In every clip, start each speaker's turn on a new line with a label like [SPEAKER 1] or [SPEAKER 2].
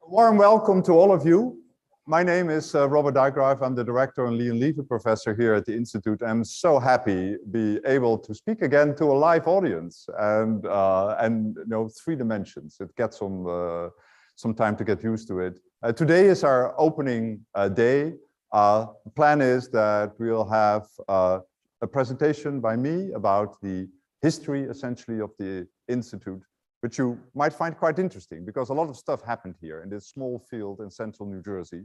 [SPEAKER 1] Warm welcome to all of you. My name is Robert Dijkgraaf. I'm the director and Leon Levy professor here at the Institute. I'm so happy to be able to speak again to a live audience and you know, 3 dimensions. It gets some time to get used to it. Today is our opening day. The plan is that we'll have a presentation by me about the history, essentially, of the Institute, which you might find quite interesting because a lot of stuff happened here in this small field in central New Jersey.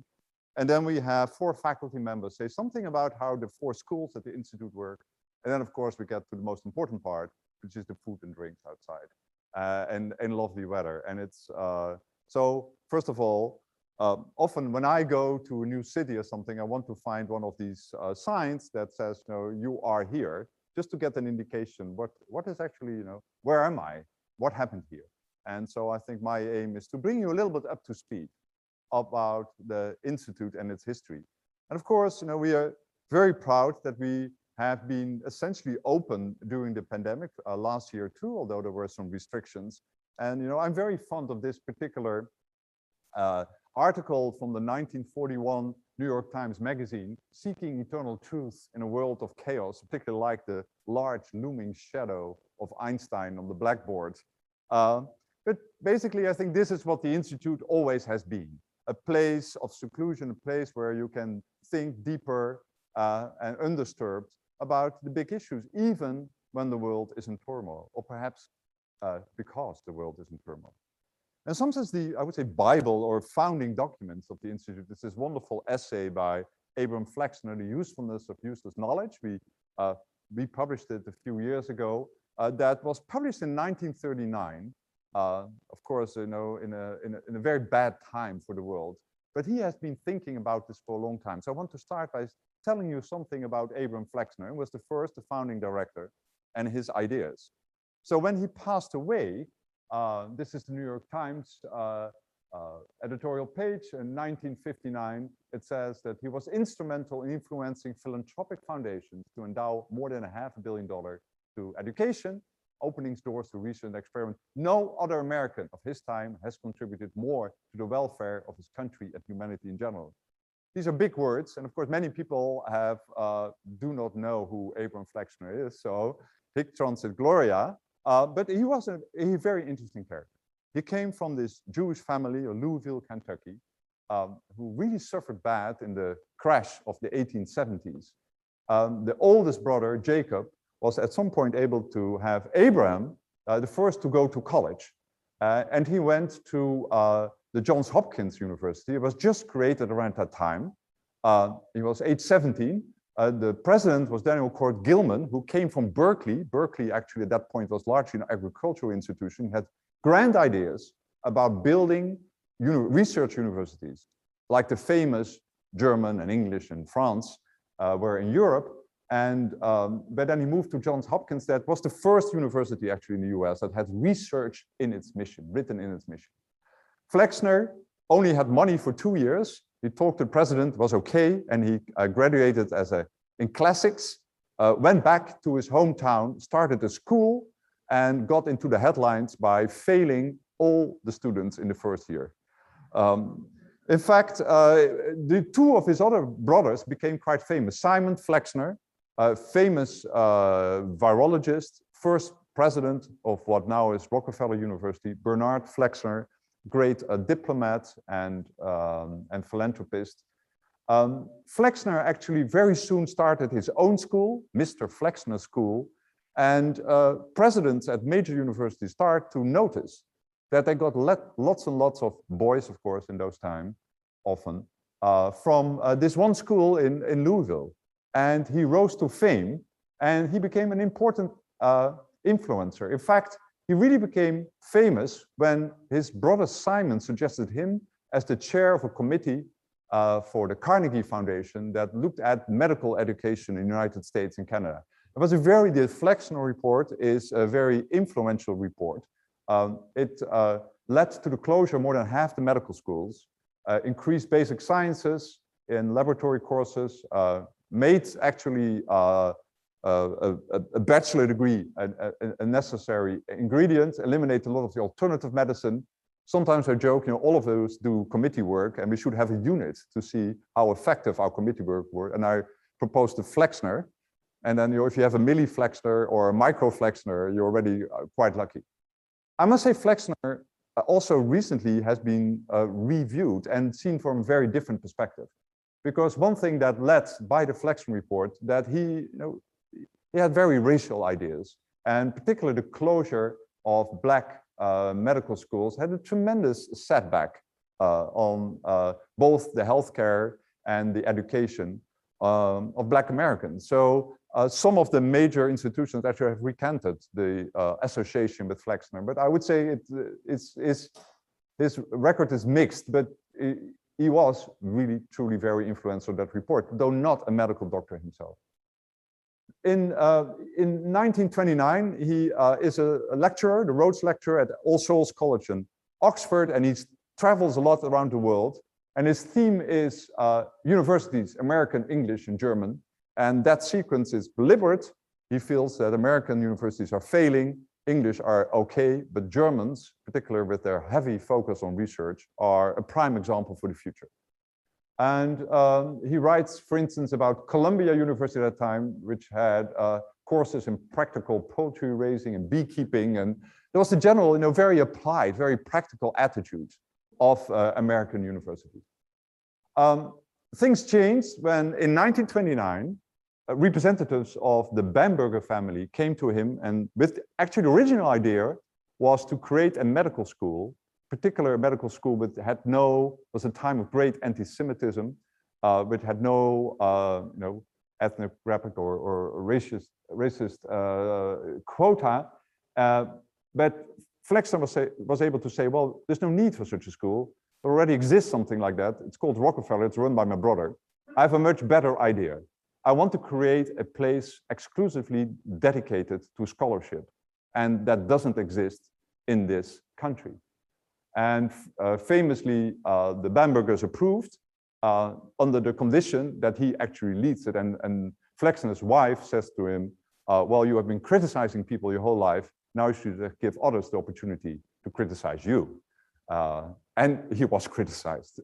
[SPEAKER 1] And then we have 4 faculty members say something about how the 4 schools at the Institute work. And then, of course, we get to the most important part, which is the food and drinks outside and lovely weather. And it's so, first of all, often when I go to a new city or something, I want to find one of these signs that says, you know, you are here, just to get an indication what is actually, you know, where am I? What happened here? And so I think my aim is to bring you a little bit up to speed about the Institute and its history. And of course, you know, we are very proud that we have been essentially open during the pandemic last year too, although there were some restrictions. And, you know, I'm very fond of this particular article from the 1941 New York Times Magazine, Seeking Eternal Truth in a World of Chaos, particularly like the large looming shadow of Einstein on the blackboard. But basically, I think this is what the Institute always has been, a place of seclusion, a place where you can think deeper and undisturbed about the big issues, even when the world is in turmoil, or perhaps because the world is in turmoil. In some sense, I would say, Bible or founding documents of the Institute is this wonderful essay by Einstein Flexner, The Usefulness of Useless Knowledge. We published it a few years ago. That was published in 1939. Of course, you know, in a very bad time for the world. But he has been thinking about this for a long time. So I want to start by telling you something about Einstein Flexner, who was the founding director, and his ideas. So when he passed away, this is the New York Times editorial page in 1959. It says that he was instrumental in influencing philanthropic foundations to endow more than $500 million to education, opening doors to research and experiment. No other American of his time has contributed more to the welfare of his country and humanity in general. These are big words, and of course, many people do not know who Einstein Flexner is, so hic transit gloria. But he was a very interesting character. He came from this Jewish family of Louisville, Kentucky, who really suffered bad in the crash of the 1870s. The oldest brother, Jacob, was at some point able to have Abraham, the first to go to college. And he went to the Johns Hopkins University. It was just created around that time. He was age 17. The president was Daniel Court Gilman, who came from Berkeley. Berkeley, actually, at that point was largely an agricultural institution. He had grand ideas about building research universities, like the famous German and English and France were in Europe. And but then he moved to Johns Hopkins. That was the first university actually in the US that had research in its mission, written in its mission. Flexner only had money for 2 years. He talked to the president, was okay, and he graduated in classics, went back to his hometown, started a school, and got into the headlines by failing all the students in the first year. In fact, the 2 of his other brothers became quite famous. Simon Flexner, a famous virologist, first president of what now is Rockefeller University. Bernard Flexner, great diplomat and philanthropist. Flexner actually very soon started his own school, Mr. Flexner School, and presidents at major universities start to notice that they got lots and lots of boys, of course, in those times, often, from this one school in Louisville. And he rose to fame, and he became an important influencer. In fact, he really became famous when his brother Simon suggested him as the chair of a committee for the Carnegie Foundation that looked at medical education in the United States and Canada. It was the Flexner report is a very influential report. It led to the closure of more than half the medical schools, increased basic sciences in laboratory courses, made actually a bachelor degree a necessary ingredient, eliminated a lot of the alternative medicine. Sometimes I joke, all of those do committee work, and we should have a unit to see how effective our committee work were. And I proposed the Flexner. And then, if you have a milli Flexner or a micro Flexner, you're already quite lucky. I must say Flexner also recently has been reviewed and seen from a very different perspective. Because one thing that led by the Flexner report, that he had very racial ideas, and particularly the closure of Black medical schools had a tremendous setback on both the healthcare and the education of Black Americans. So some of the major institutions actually have recanted the association with Flexner, but I would say his record is mixed, but he was really truly very influential in that report, though not a medical doctor himself. In 1929, he is a lecturer, the Rhodes Lecturer at All Souls College in Oxford, and he travels a lot around the world. And his theme is universities, American, English, and German. And that sequence is deliberate. He feels that American universities are failing, English are okay, but Germans, particularly with their heavy focus on research, are a prime example for the future. And he writes, for instance, about Columbia University at that time, which had courses in practical poultry raising and beekeeping. And there was a general, very applied, very practical attitude of American universities. Things changed when, in 1929, representatives of the Bamberger family came to him, and with actually the original idea was to create a medical school, particular medical school which was a time of great anti-Semitism, which had no ethnographic or racist quota. But Flexner was able to say, well, there's no need for such a school. There already exists something like that. It's called Rockefeller. It's run by my brother. I have a much better idea. I want to create a place exclusively dedicated to scholarship, and that doesn't exist in this country. And famously, the Bambergers approved under the condition that he actually leads it. And Flexner's wife says to him, well, you have been criticizing people your whole life. Now you should give others the opportunity to criticize you. And he was criticized.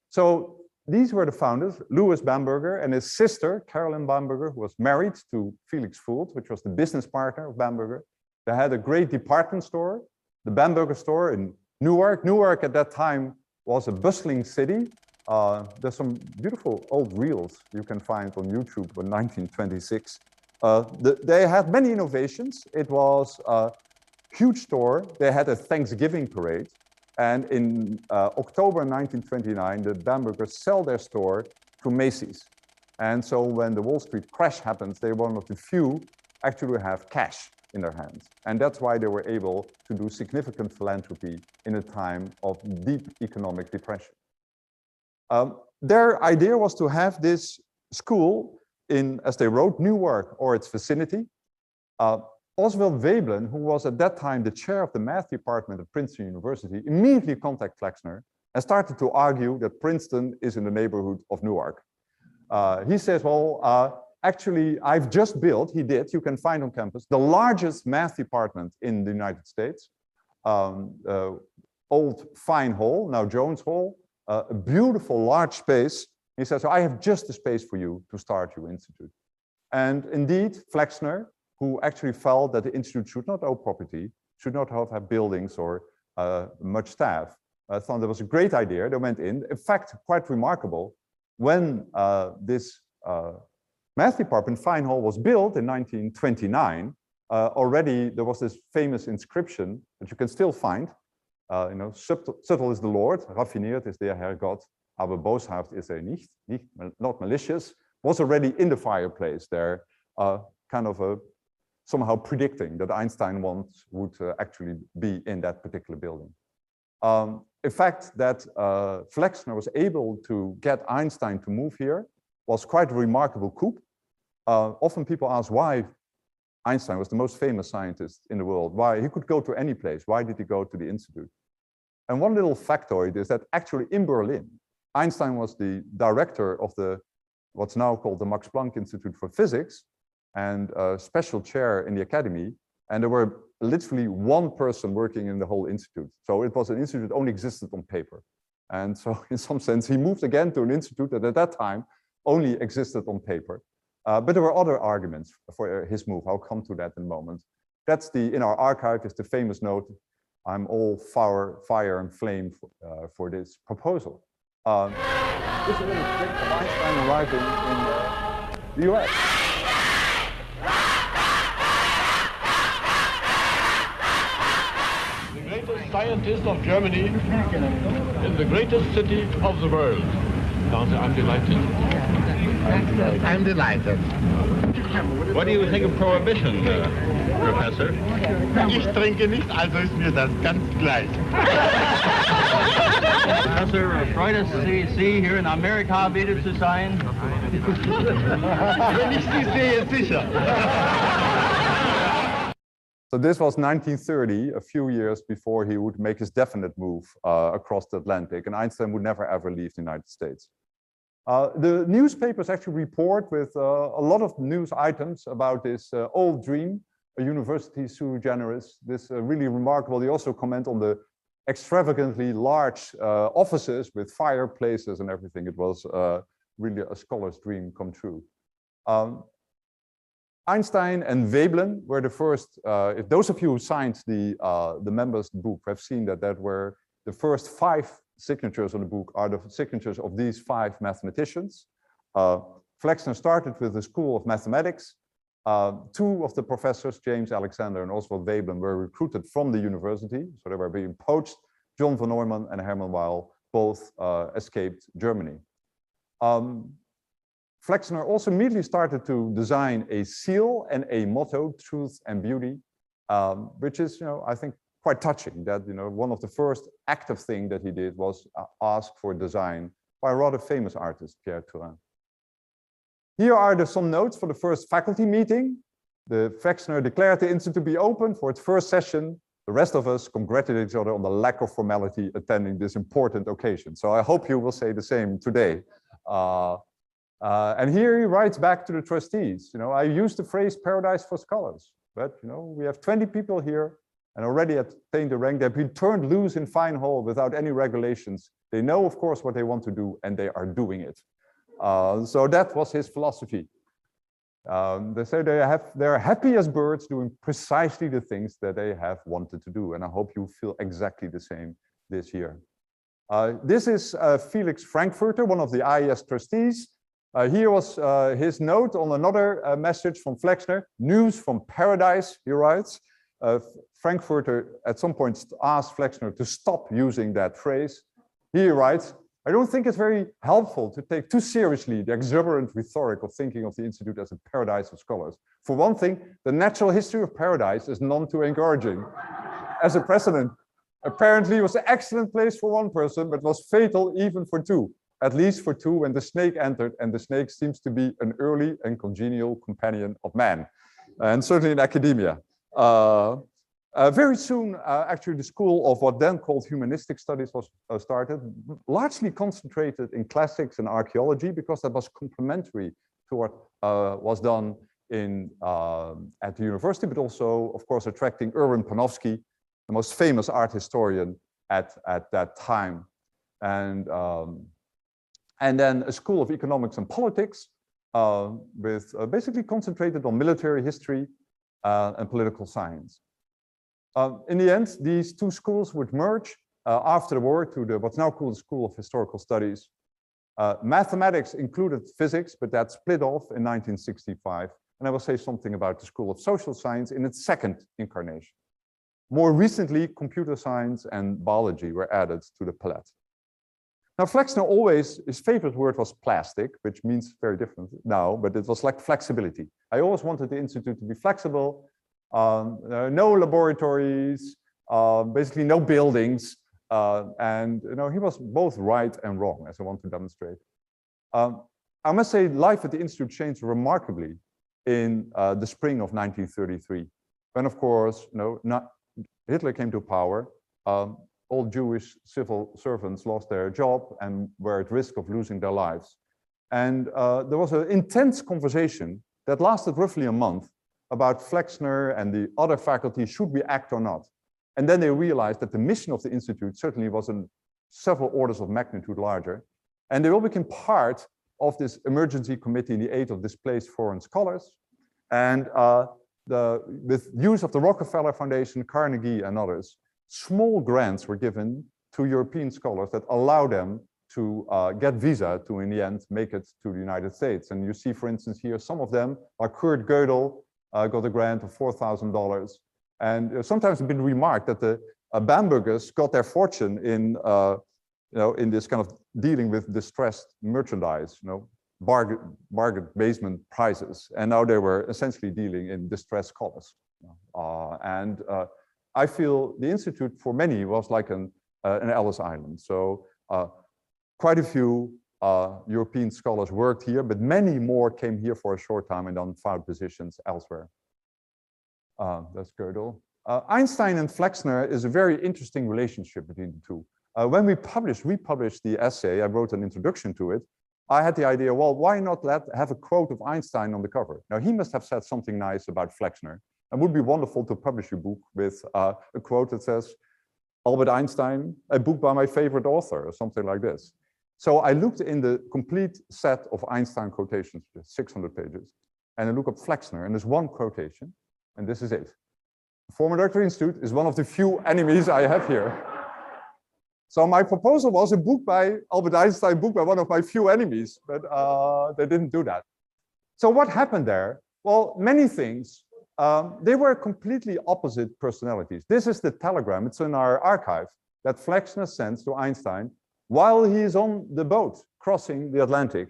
[SPEAKER 1] So these were the founders, Louis Bamberger and his sister, Carolyn Bamberger, who was married to Felix Fuld, which was the business partner of Bamberger. They had a great department store, the Bamberger store in Newark. Newark at that time was a bustling city. There's some beautiful old reels you can find on YouTube in 1926. They had many innovations. It was a huge store. They had a Thanksgiving parade. And in October 1929, the Bambergers sell their store to Macy's. And so when the Wall Street crash happens, they were one of the few actually have cash in their hands. And that's why they were able to do significant philanthropy in a time of deep economic depression. Their idea was to have this school in, as they wrote, Newark or its vicinity. Oswald Veblen, who was at that time the chair of the math department at Princeton University, immediately contacted Flexner and started to argue that Princeton is in the neighborhood of Newark. He says, well, actually, I've just built, you can find on campus, the largest math department in the United States. Old Fine Hall, now Jones Hall, a beautiful large space. He says, so I have just the space for you to start your institute. And indeed, Flexner, who actually felt that the institute should not own property, should not have buildings or much staff, thought that was a great idea. They went in. In fact, quite remarkable, when this math department, Fine Hall, was built in 1929, already there was this famous inscription that you can still find. Subtle is the Lord, raffineerd is der Herr Gott, aber boshaft is nicht, not malicious, was already in the fireplace there, kind of somehow predicting that Einstein would actually be in that particular building. In fact, that Flexner was able to get Einstein to move here was quite a remarkable coup. Often people ask why Einstein was the most famous scientist in the world, why he could go to any place, why did he go to the Institute? And one little factoid is that actually in Berlin, Einstein was the director of what's now called the Max Planck Institute for Physics, and a special chair in the academy. And there were literally one person working in the whole institute. So it was an institute that only existed on paper. And so in some sense, he moved again to an institute that at that time only existed on paper. But there were other arguments for his move. I'll come to that in a moment. That's in our archive is the famous note, "I'm all fire and flame for this proposal." This is a little trick of Einstein arriving in the US.
[SPEAKER 2] The greatest scientist of Germany in the greatest city of the world. I'm delighted.
[SPEAKER 3] I'm delighted.
[SPEAKER 2] What do you think of prohibition, Professor?
[SPEAKER 3] Ich trinke nicht, also ist mir das ganz gleich.
[SPEAKER 4] Professor, freut es Sie hier in Amerika wieder zu sein?
[SPEAKER 3] Wenn ich Sie sehe, sicher.
[SPEAKER 1] So this was 1930, a few years before he would make his definite move across the Atlantic, and Einstein would never ever leave the United States. The newspapers actually report with a lot of news items about this old dream, a university sui generis, this really remarkable. They also comment on the extravagantly large offices with fireplaces and everything. It was really a scholar's dream come true. Einstein and Veblen were the first, if those of you who signed the members' book have seen that were the first 5 signatures on the book are the signatures of these 5 mathematicians. Flexner started with the School of Mathematics. 2 of the professors, James Alexander and Oswald Veblen, were recruited from the university, so they were being poached. John von Neumann and Hermann Weyl both escaped Germany. Flexner also immediately started to design a seal and a motto, Truth and Beauty, which is, I think, quite touching. That one of the first active thing that he did was ask for design by a rather famous artist, Pierre Turin. Here are some notes for the first faculty meeting. The Flexner declared the institute to be open for its first session. The rest of us congratulate each other on the lack of formality attending this important occasion. So I hope you will say the same today. And here he writes back to the trustees, I use the phrase paradise for scholars, but we have 20 people here and already attained the rank. They've been turned loose in Fine Hall without any regulations. They know, of course, what they want to do, and they are doing it. So that was his philosophy. They say they're happy as birds doing precisely the things that they have wanted to do. And I hope you feel exactly the same this year. This is Felix Frankfurter, one of the IES trustees. Here was his note on another message from Flexner, news from paradise, he writes. Frankfurter at some point asked Flexner to stop using that phrase. He writes, I don't think it's very helpful to take too seriously the exuberant rhetoric of thinking of the Institute as a paradise of scholars. For one thing, the natural history of paradise is none too encouraging. As a precedent, apparently it was an excellent place for one person, but was fatal even for 2. At least for 2 when the snake entered, and the snake seems to be an early and congenial companion of man, and certainly in academia. Very soon, actually, the school of what then called humanistic studies was started, largely concentrated in classics and archaeology, because that was complementary to what was done at the university, but also, of course, attracting Erwin Panofsky, the most famous art historian at that time. And then a school of economics and politics, with basically concentrated on military history and political science. In the end, these 2 schools would merge after the war to what's now called the School of Historical Studies. Mathematics included physics, but that split off in 1965. And I will say something about the School of Social Science in its second incarnation. More recently, computer science and biology were added to the palette. Now, Flexner his favorite word was plastic, which means very different now, but it was like flexibility. I always wanted the institute to be flexible, no laboratories, basically no buildings, and he was both right and wrong, as I want to demonstrate. I must say, life at the institute changed remarkably in the spring of 1933, when, of course, Hitler came to power. All Jewish civil servants lost their job and were at risk of losing their lives. And there was an intense conversation that lasted roughly a month about Flexner and the other faculty, should we act or not? And then they realized that the mission of the Institute certainly was several orders of magnitude larger. And they all became part of this emergency committee in the aid of displaced foreign scholars. And with use of the Rockefeller Foundation, Carnegie, and others, small grants were given to European scholars that allow them to get visa to, in the end, make it to the United States. And you see, for instance, here, some of them, like Kurt Gödel, got a grant of $4,000. And sometimes it's been remarked that the Bambergers got their fortune in, in this kind of dealing with distressed merchandise, bargain basement prices. And now they were essentially dealing in distressed scholars. I feel the Institute for many was like an Ellis Island. So quite a few European scholars worked here, but many more came here for a short time and then found positions elsewhere. That's Gödel. Einstein and Flexner is a very interesting relationship between the two. When we republished the essay, I wrote an introduction to it. I had the idea, well, why not have a quote of Einstein on the cover? Now, he must have said something nice about Flexner. It would be wonderful to publish a book with a quote that says, Albert Einstein, a book by my favorite author, or something like this. So I looked in the complete set of Einstein quotations, 600 pages, and I look up Flexner, and there's one quotation, and this is it. The former director of the Institute is one of the few enemies I have here. So my proposal was a book by Albert Einstein, book by one of my few enemies, but they didn't do that. So what happened there? Well, many things. They were completely opposite personalities. This is the telegram, it's in our archive, that Flexner sends to Einstein while he is on the boat crossing the Atlantic,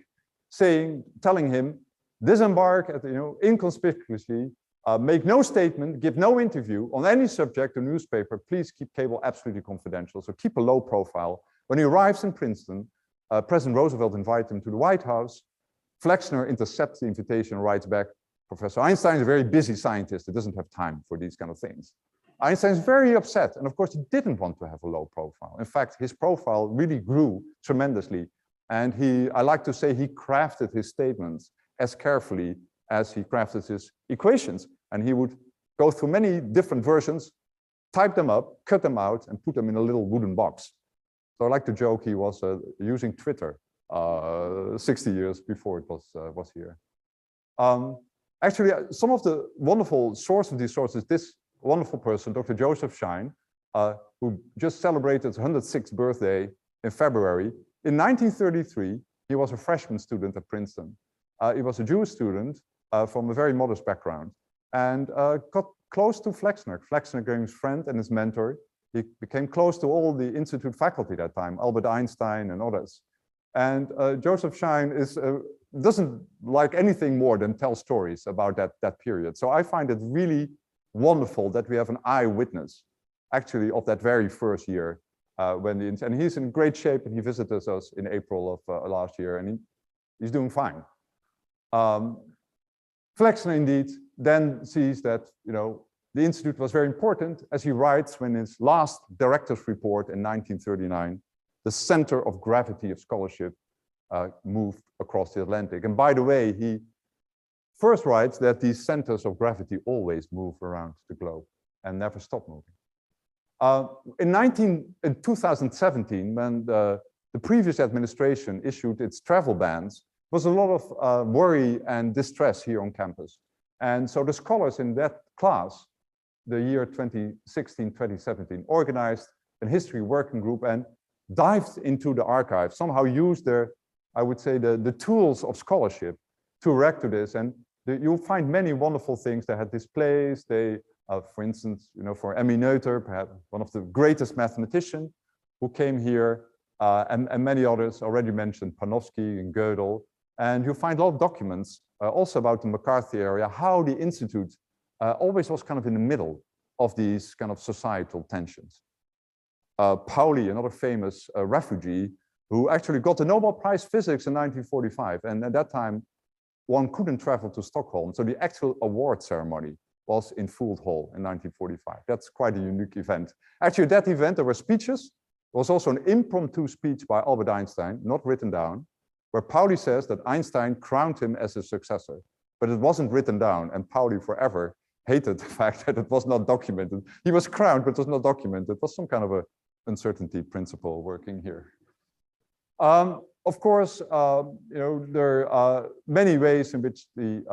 [SPEAKER 1] telling him, disembark at, inconspicuously, make no statement, give no interview on any subject or newspaper, please keep cable absolutely confidential, so keep a low profile. When he arrives in Princeton, President Roosevelt invites him to the White House. Flexner intercepts the invitation and writes back, Professor Einstein is a very busy scientist, he doesn't have time for these kind of things. Einstein is very upset, and of course he didn't want to have a low profile. In fact, his profile really grew tremendously, and I like to say he crafted his statements as carefully as he crafted his equations. And he would go through many different versions, type them up, cut them out, and put them in a little wooden box. So I like to joke he was using Twitter 60 years before it was here. Actually, some of the wonderful source of these sources, this wonderful person, Dr. Joseph Schein, who just celebrated his 106th birthday in February. In 1933, he was a freshman student at Princeton. He was a Jewish student from a very modest background, and got close to Flexner. Flexner became his friend and his mentor. He became close to all the Institute faculty that time, Albert Einstein and others. And Joseph Schein doesn't like anything more than tell stories about that period. So I find it really wonderful that we have an eyewitness, actually, of that very first year. And he's in great shape, and he visited us in April of last year, and he's doing fine. Flexner indeed then sees that the Institute was very important, as he writes when his last director's report in 1939, the center of gravity of scholarship moved across the Atlantic. And by the way, he first writes that these centers of gravity always move around the globe and never stop moving. In 2017, when the previous administration issued its travel bans, was a lot of worry and distress here on campus. And so the scholars in that class, the year 2016-2017, organized a history working group and dived into the archive, somehow used I would say, the tools of scholarship to react to this. And you'll find many wonderful things they had displays. They, for instance, for Emmy Noether, perhaps one of the greatest mathematicians who came here, and many others already mentioned, Panofsky and Gödel. And you'll find a lot of documents also about the McCarthy area, how the Institute always was kind of in the middle of these kind of societal tensions. Pauli, another famous refugee, who actually got the Nobel Prize Physics in 1945. And at that time, one couldn't travel to Stockholm. So the actual award ceremony was in Fuld Hall in 1945. That's quite a unique event. Actually, at that event, there were speeches. There was also an impromptu speech by Albert Einstein, not written down, where Pauli says that Einstein crowned him as his successor. but it wasn't written down, and Pauli forever hated the fact that it was not documented. He was crowned, but it was not documented. It was some kind of a uncertainty principle working here. Of course, there are many ways in which the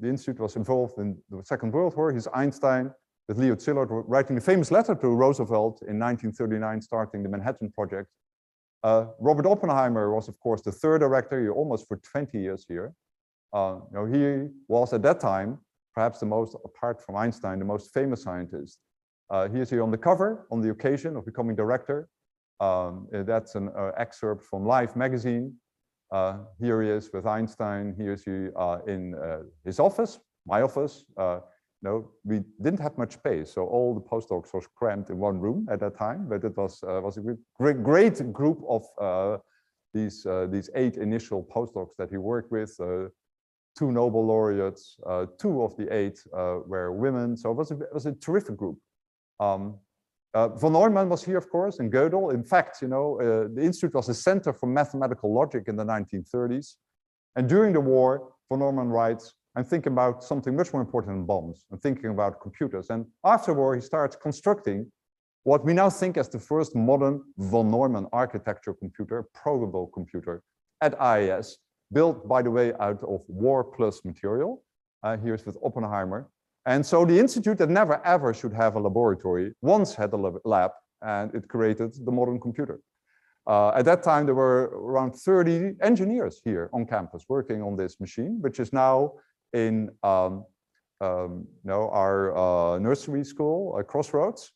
[SPEAKER 1] Institute was involved in the Second World War. Here's Einstein with Leo Szilard writing a famous letter to Roosevelt in 1939, starting the Manhattan Project. Robert Oppenheimer was, of course, the third director, he almost for 20 years here. He was at that time, perhaps the most, apart from Einstein, the most famous scientist. He is here on the cover on the occasion of becoming director. That's an excerpt from Life magazine. Here he is with Einstein. Here is he in his office, my office. We didn't have much space, so all the postdocs were crammed in one room at that time. But it was a great group of these 8 initial postdocs that he worked with. 2 Nobel laureates, 2 of the 8 were women. So it was a terrific group. Von Neumann was here, of course, and Gödel. In fact, the Institute was a center for mathematical logic in the 1930s. And during the war, von Neumann writes, I'm thinking about something much more important than bombs. I'm thinking about computers. And after war, he starts constructing what we now think as the first modern von Neumann architecture computer, programmable computer at IIS, built, by the way, out of war plus material. Here's with Oppenheimer. And so the institute that never ever should have a laboratory once had a lab, and it created the modern computer. At that time, there were around 30 engineers here on campus working on this machine, which is now in our nursery school, Crossroads.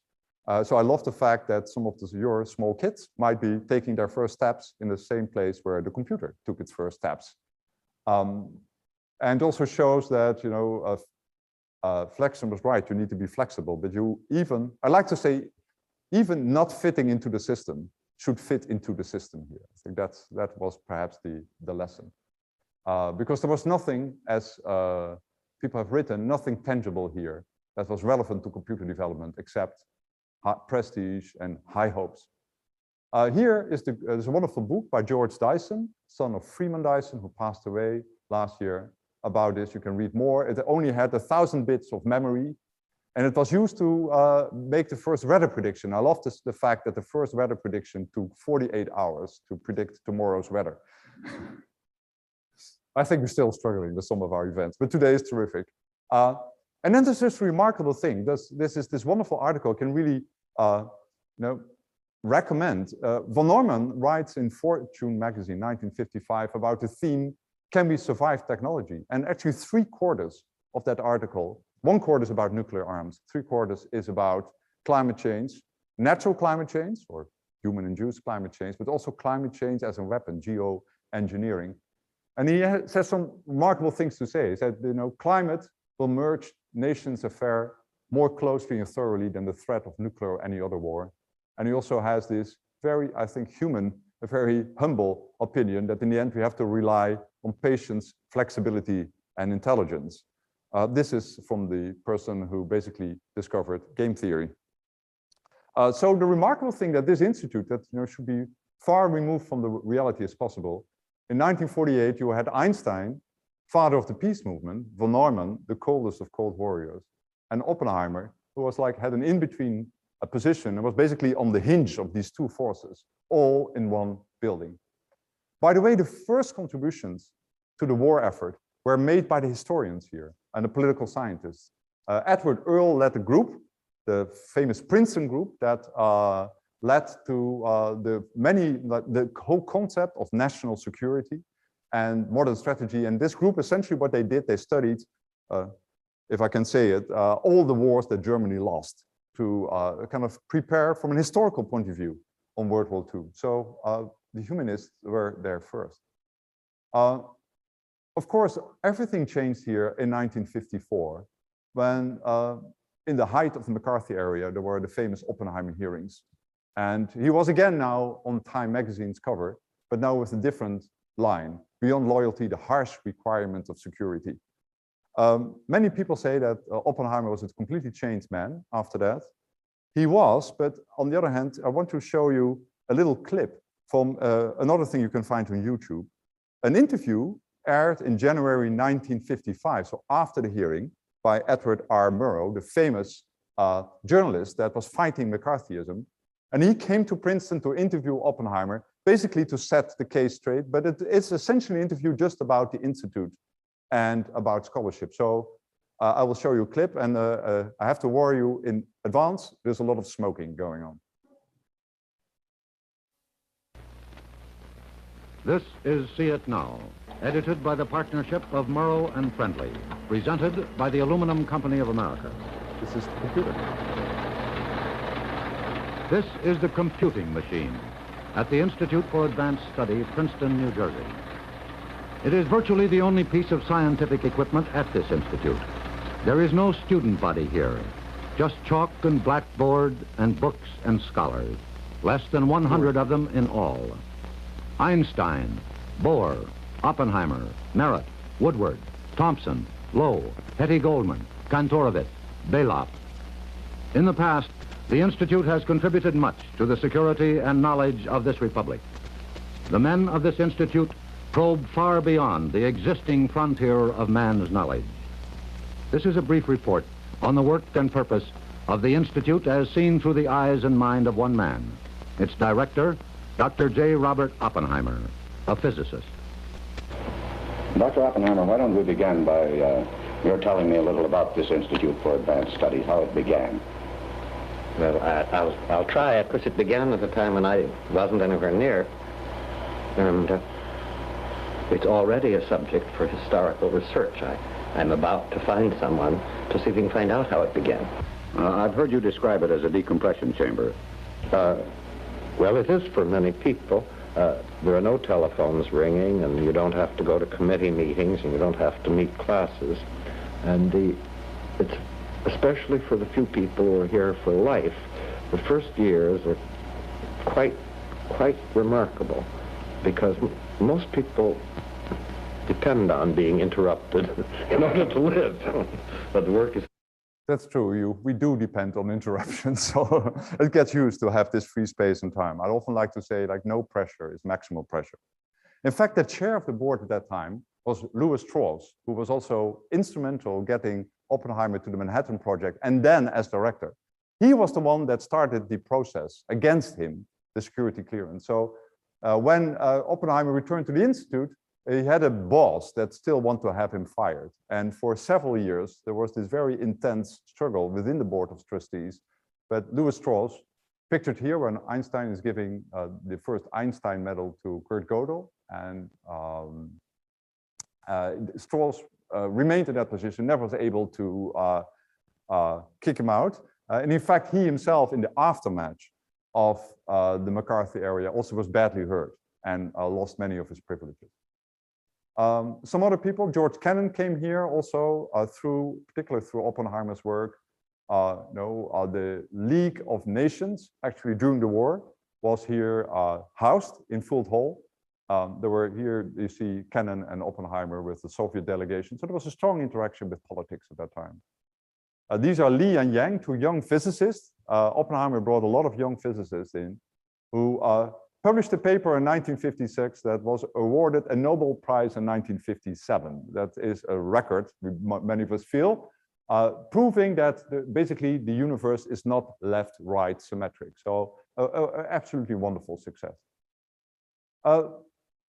[SPEAKER 1] So I love the fact that some of your small kids might be taking their first steps in the same place where the computer took its first steps. And also shows that, Flexner was right, you need to be flexible, but I like to say, even not fitting into the system should fit into the system here. I think that was perhaps the lesson. Because there was nothing, as people have written, nothing tangible here that was relevant to computer development except prestige and high hopes. Here is there's a wonderful book by George Dyson, son of Freeman Dyson, who passed away last year. About this, you can read more. It only had 1,000 bits of memory, and it was used to make the first weather prediction. I love the fact that the first weather prediction took 48 hours to predict tomorrow's weather. I think we're still struggling with some of our events, but today is terrific. And then there's this remarkable thing. This wonderful article can really recommend. Von Neumann writes in Fortune magazine, 1955, about the theme, can we survive technology? And actually 3/4 of that article, 1/4 is about nuclear arms, 3/4 is about climate change, natural climate change or human-induced climate change, but also climate change as a weapon, geoengineering. And he says some remarkable things to say. He said, climate will merge nations' affair more closely and thoroughly than the threat of nuclear or any other war. And he also has this very, I think, a very humble opinion that in the end we have to rely on patience, flexibility, and intelligence. This is from the person who basically discovered game theory. So the remarkable thing that this institute that should be far removed from the reality as possible. In 1948, you had Einstein, father of the peace movement, von Neumann, the coldest of cold warriors, and Oppenheimer, who was had an in-between position and was basically on the hinge of these two forces, all in one building. By the way, the first contributions to the war effort were made by the historians here and the political scientists. Edward Earle led a group, the famous Princeton group, that led to the whole concept of national security and modern strategy. And this group, essentially what they did, they studied, if I can say it, all the wars that Germany lost to kind of prepare from an historical point of view on World War II. So the humanists were there first. Of course, everything changed here in 1954 when, in the height of the McCarthy era, there were the famous Oppenheimer hearings. And he was again now on Time magazine's cover, but now with a different line, beyond loyalty, the harsh requirement of security. Many people say that Oppenheimer was a completely changed man after that. He was, but on the other hand, I want to show you a little clip from another thing you can find on YouTube, an interview aired in January 1955, so after the hearing, by Edward R. Murrow, the famous journalist that was fighting McCarthyism. And he came to Princeton to interview Oppenheimer, basically to set the case straight, but it's essentially an interview just about the Institute and about scholarship. So I will show you a clip, and I have to warn you in advance, there's a lot of smoking going on.
[SPEAKER 5] This is See It Now, edited by the partnership of Murrow and Friendly, presented by the Aluminum Company of America.
[SPEAKER 1] This is the computer.
[SPEAKER 5] This is the computing machine at the Institute for Advanced Study, Princeton, New Jersey. It is virtually the only piece of scientific equipment at this institute. There is no student body here, just chalk and blackboard and books and scholars, less than 100 of them in all. Einstein, Bohr, Oppenheimer, Merritt, Woodward, Thomson, Lowe, Hetty Goldman, Kantorovich, Belop. In the past, the Institute has contributed much to the security and knowledge of this republic. The men of this institute probe far beyond the existing frontier of man's knowledge. This is a brief report on the work and purpose of the Institute as seen through the eyes and mind of one man, its director, Dr. J. Robert Oppenheimer, a physicist.
[SPEAKER 6] Dr. Oppenheimer, why don't we begin by your telling me a little about this Institute for Advanced Study, how it began.
[SPEAKER 7] Well, I'll try. Of course, it began at a time when I wasn't anywhere near, and it's already a subject for historical research. I'm about to find someone to see if we can find out how it began.
[SPEAKER 6] I've heard you describe it as a decompression chamber.
[SPEAKER 7] Well, it is for many people. There are no telephones ringing, and you don't have to go to committee meetings, and you don't have to meet classes. And it's especially for the few people who are here for life. The first years are quite remarkable, because most people depend on being interrupted in order to live. But the work is...
[SPEAKER 1] That's true. We do depend on interruptions, so it gets used to have this free space and time. I often like to say, like, no pressure is maximal pressure. In fact, the chair of the board at that time was Lewis Strauss, who was also instrumental getting Oppenheimer to the Manhattan Project, and then as director. He was the one that started the process against him, the security clearance. So when Oppenheimer returned to the Institute, he had a boss that still wanted to have him fired. And for several years, there was this very intense struggle within the board of trustees. But Lewis Strauss, pictured here when Einstein is giving the first Einstein medal to Kurt Gödel, and Strauss remained in that position, never was able to kick him out. And in fact, he himself, in the aftermath of the McCarthy area, also was badly hurt and lost many of his privileges. Some other people, George Kennan came here also particularly through Oppenheimer's work. The League of Nations, actually during the war, was here housed in Fuld Hall. There were here, you see Kennan and Oppenheimer with the Soviet delegation. So there was a strong interaction with politics at that time. These are Li and Yang, two young physicists. Oppenheimer brought a lot of young physicists in who published a paper in 1956 that was awarded a Nobel Prize in 1957. That is a record, many of us feel, proving that basically the universe is not left-right symmetric. So absolutely wonderful success.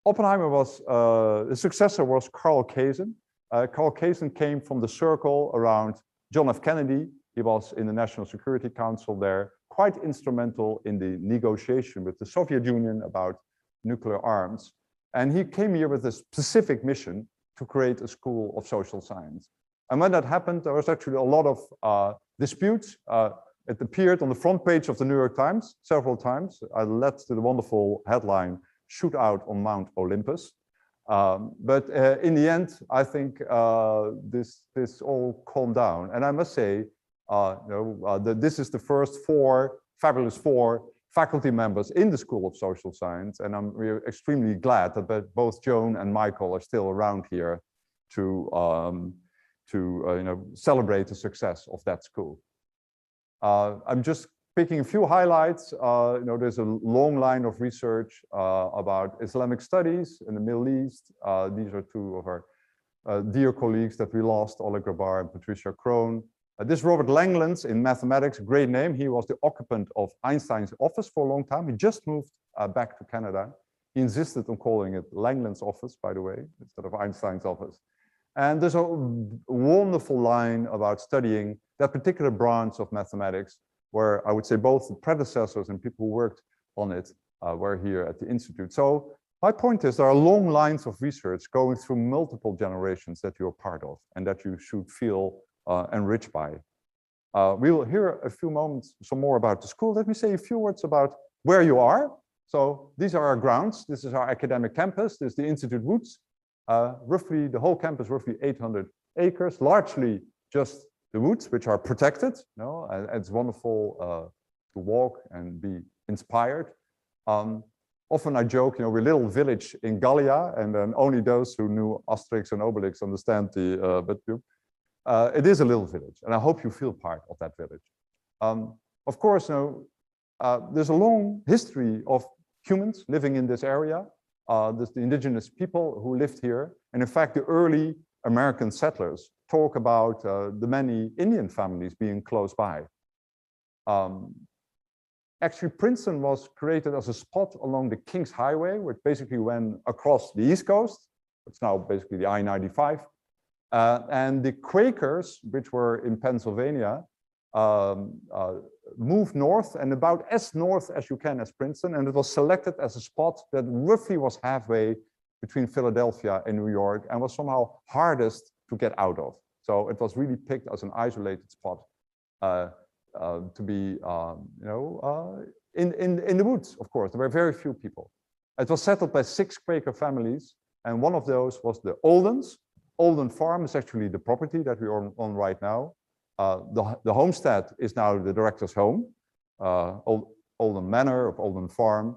[SPEAKER 1] Oppenheimer was, the successor was Carl Kazin. Carl Kazin came from the circle around John F. Kennedy. He was in the National Security Council there, quite instrumental in the negotiation with the Soviet Union about nuclear arms. And he came here with a specific mission to create a school of social science. And when that happened, there was actually a lot of disputes. It appeared on the front page of the New York Times several times. I led to the wonderful headline, "Shootout on Mount Olympus." But in the end, I think this all calmed down. And I must say, this is the first fabulous four faculty members in the School of Social Science. And I'm extremely glad that both Joan and Michael are still around here to celebrate the success of that school. I'm just picking a few highlights, there's a long line of research about Islamic studies in the Middle East. These are two of our dear colleagues that we lost, Oleg Grabar and Patricia Krohn. This Robert Langlands in mathematics, great name. He was the occupant of Einstein's office for a long time. He just moved back to Canada. He insisted on calling it Langlands' office, by the way, instead of Einstein's office. And there's a wonderful line about studying that particular branch of mathematics, where I would say both the predecessors and people who worked on it were here at the Institute. So my point is there are long lines of research going through multiple generations that you're part of and that you should feel enriched by. We will hear a few moments, some more about the school. Let me say a few words about where you are. So these are our grounds. This is our academic campus. This is the Institute Woods. Roughly, the whole campus, roughly 800 acres, largely just the woods, which are protected. And it's wonderful to walk and be inspired. Often I joke, we're a little village in Gallia, and then only those who knew Asterix and Obelix understand but it is a little village, and I hope you feel part of that village. Of course, there's a long history of humans living in this area. There's the indigenous people who lived here. And in fact, the early American settlers talk about the many Indian families being close by. Actually, Princeton was created as a spot along the King's Highway, which basically went across the East Coast. It's now basically the I-95. And the Quakers, which were in Pennsylvania, moved north and about as north as you can as Princeton, and it was selected as a spot that roughly was halfway between Philadelphia and New York and was somehow hardest to get out of. So it was really picked as an isolated spot to be, in the woods, of course. There were very few people. It was settled by 6 Quaker families, and one of those was the Oldens. Olden Farm is actually the property that we're on right now. The homestead is now the director's home, Olden Manor of Olden Farm.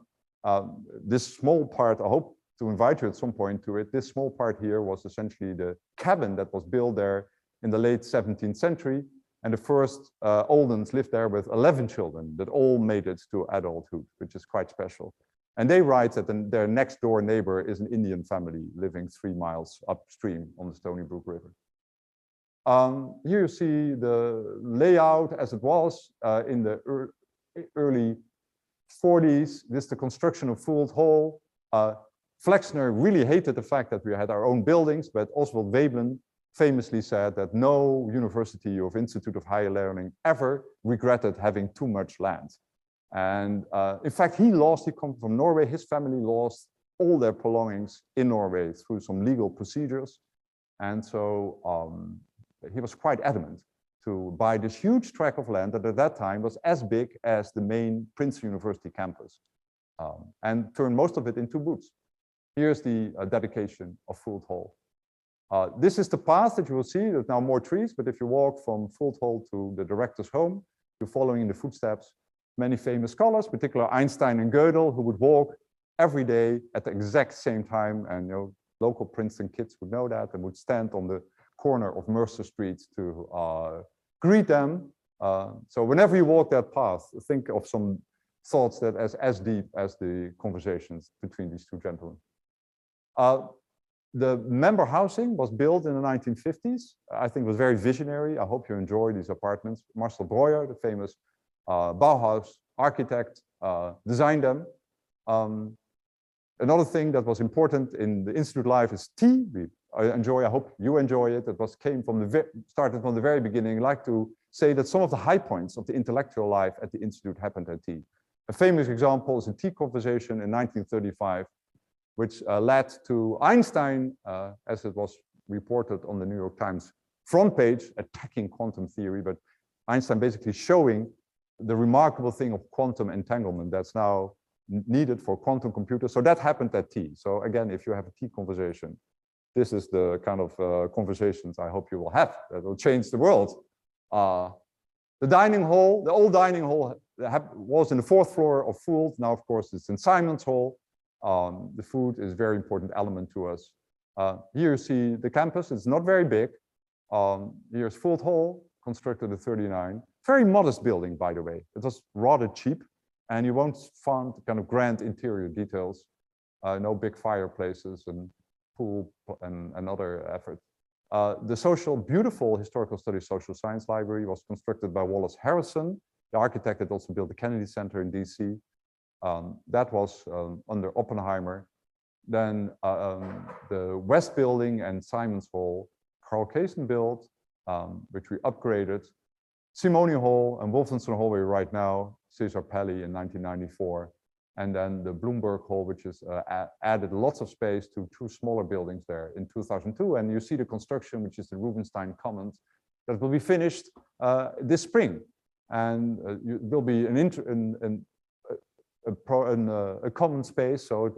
[SPEAKER 1] This small part, I hope to invite you at some point to it. This small part here was essentially the cabin that was built there in the late 17th century. And the first Oldens lived there with 11 children that all made it to adulthood, which is quite special. And they write that their next door neighbor is an Indian family living 3 miles upstream on the Stony Brook River. Here you see the layout as it was in the early 40s. This is the construction of Fould Hall. Flexner really hated the fact that we had our own buildings, but Oswald Veblen famously said that no university or institute of higher learning ever regretted having too much land. And in fact, he comes from Norway. His family lost all their belongings in Norway through some legal procedures. And so he was quite adamant to buy this huge tract of land that at that time was as big as the main Princeton University campus and turn most of it into woods. Here's the dedication of Fould Hall. This is the path that you will see. There's now more trees, but if you walk from Fould Hall to the director's home, you're following in the footsteps many famous scholars, particularly Einstein and Gödel, who would walk every day at the exact same time. And local Princeton kids would know that and would stand on the corner of Mercer Street to greet them. So whenever you walk that path, think of some thoughts that as deep as the conversations between these two gentlemen. The member housing was built in the 1950s. I think it was very visionary. I hope you enjoy these apartments. Marcel Breuer, the famous Bauhaus architect, designed them. Another thing that was important in the Institute life is tea. I hope you enjoy it. It started from the very beginning. I like to say that some of the high points of the intellectual life at the Institute happened at tea. A famous example is a tea conversation in 1935, which led to Einstein, as it was reported on the New York Times front page, attacking quantum theory, but Einstein basically showing the remarkable thing of quantum entanglement that's now needed for quantum computers. So that happened at tea. So again, if you have a tea conversation, this is the kind of conversations I hope you will have that will change the world. The dining hall, the old dining hall was in the 4th floor of Fould. Now, of course, it's in Simon's Hall. The food is a very important element to us. Here you see the campus. It's not very big. Here's Fould Hall. constructed in 39. Very modest building, by the way. It was rather cheap, and you won't find kind of grand interior details. No big fireplaces and pool and other efforts. The beautiful historical studies social science library was constructed by Wallace Harrison, the architect that also built the Kennedy Center in DC. That was under Oppenheimer. Then the West Building and Simons Hall, Carl Kaysen built, which we upgraded. Simony Hall and Wolfenson Hall, where right now, Cesar Pelli in 1994. And then the Bloomberg Hall, which is added lots of space to 2 smaller buildings there in 2002. And you see the construction, which is the Rubenstein Commons, that will be finished this spring. And it will be a common space, so it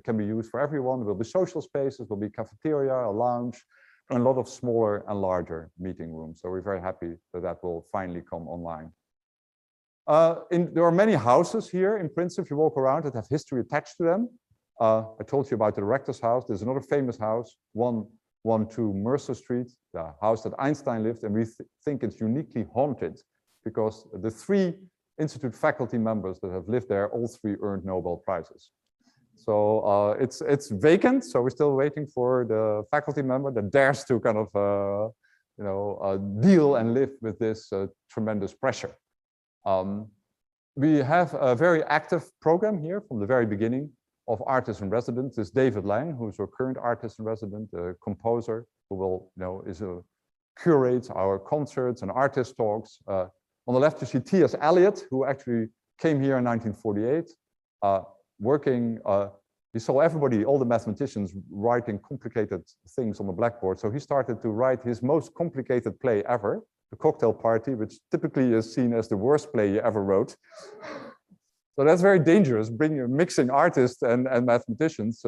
[SPEAKER 1] can be used for everyone. There will be social spaces, there will be cafeteria, a lounge, and a lot of smaller and larger meeting rooms. So we're very happy that that will finally come online. There are many houses here in Princeton, if you walk around, that have history attached to them. I told you about the rector's house. There's another famous house, 112 Mercer Street, the house that Einstein lived, and we think it's uniquely haunted because the 3 Institute faculty members that have lived there, all 3 earned Nobel Prizes. So it's vacant, so we're still waiting for the faculty member that dares to kind of deal and live with this tremendous pressure. We have a very active program here from the very beginning of artists in residence. There's David Lang, who's our current artist in residence, a composer who will, curates our concerts and artist talks. On the left, you see T.S. Eliot, who actually came here in 1948, working. He saw everybody, all the mathematicians, writing complicated things on the blackboard. So he started to write his most complicated play ever, The Cocktail Party, which typically is seen as the worst play he ever wrote. So that's very dangerous, mixing artists and mathematicians.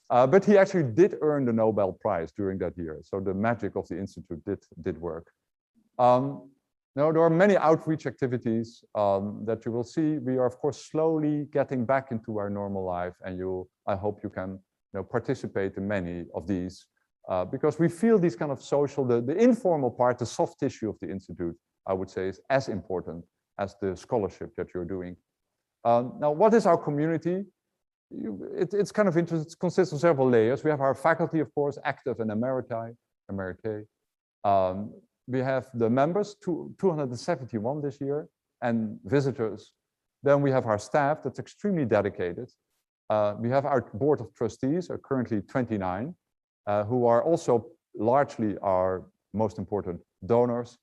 [SPEAKER 1] But he actually did earn the Nobel Prize during that year. So the magic of the Institute did work. Now, there are many outreach activities that you will see. We are, of course, slowly getting back into our normal life, and I hope you can participate in many of these because we feel these kind of social, the informal part, the soft tissue of the Institute, I would say, is as important as the scholarship that you're doing. Now, what is our community? It's kind of interesting. It consists of several layers. We have our faculty, of course, active in Emeriti. We have the members, 271 this year, and visitors. Then we have our staff that's extremely dedicated. We have our board of trustees, currently 29, who are also largely our most important donors.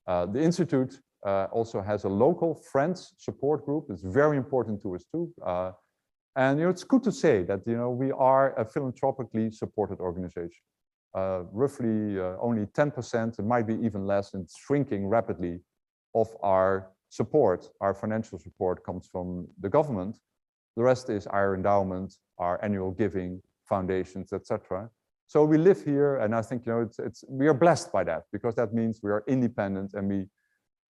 [SPEAKER 1] The Institute also has a local friends support group. It's very important to us too. And it's good to say that we are a philanthropically supported organization. Roughly only 10%, it might be even less, and shrinking rapidly, of our support, our financial support, comes from the government. The rest is our endowment, our annual giving, foundations, etc. So we live here, and I think we are blessed by that, because that means we are independent, and we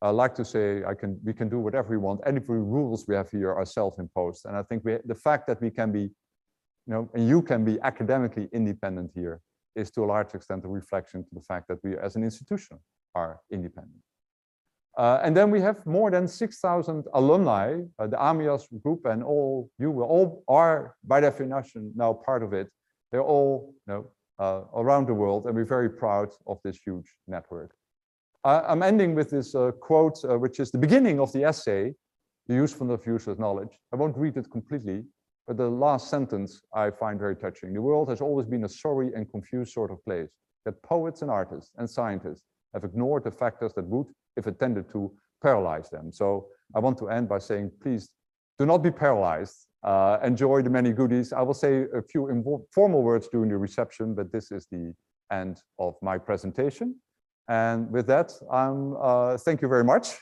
[SPEAKER 1] like to say we can do whatever we want. Any rules we have here are self-imposed, and I think the fact that we can be, and you can be academically independent here, is to a large extent a reflection to the fact that we as an institution are independent. And then we have more than 6,000 alumni, the AMIAS group, and all are by definition now part of it. They're all around the world, and we're very proud of this huge network. I'm ending with this quote, which is the beginning of the essay, The Usefulness of Useless Knowledge. I won't read it completely, but the last sentence I find very touching. The world has always been a sorry and confused sort of place, that poets and artists and scientists have ignored the factors that would, if intended to, paralyze them. So I want to end by saying, please do not be paralyzed. Enjoy the many goodies. I will say a few informal words during the reception, but this is the end of my presentation. And with that, thank you very much.